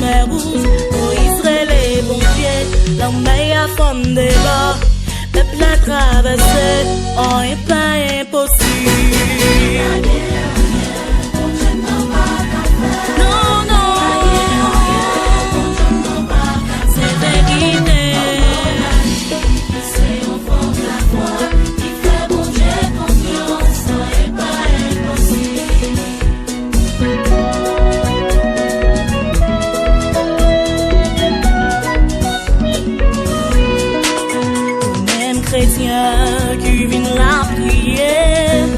mer rouge, Moïse les bon Dieu, la mer a fondé là, peuple a traversé, oh, et pas impossible. Non, non, c'est vérité. C'est au fond de la foi, il fait bon Dieu confiance, oh, et pas impossible. Chrétien qui vient la prière,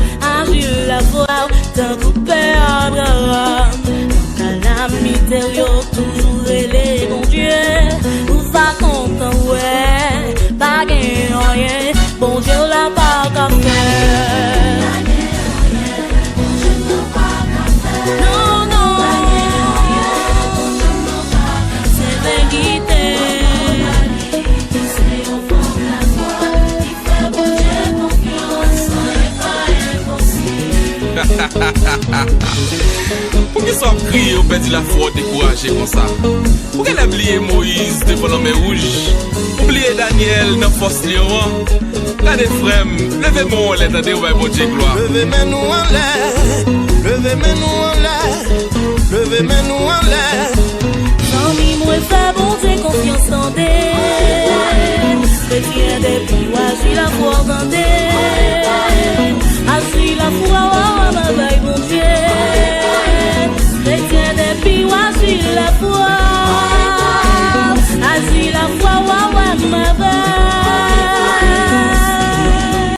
agir la voix d'un coup père Abraham. Calamité, yo toujours les bon Dieu, nous va content, ouais, pas gain rien, bon Dieu l'a pas qu'à faire. Non, non, c'est vérité. Pour qu'ils soient criés ou perdre la foi découragé comme ça? Pour qu'elle oublié Moïse devant la mer rouge? Oublier Daniel dans force lion? Regardez frère, levez-moi en l'air, attendez, on va bon Dieu gloire. Levez-moi en l'air, levez-moi en l'air, levez-moi en l'air. Sans mi moi fait bon Dieu confiance en Dieu. Chrétien depuis moi j'ai la foi en Dieu.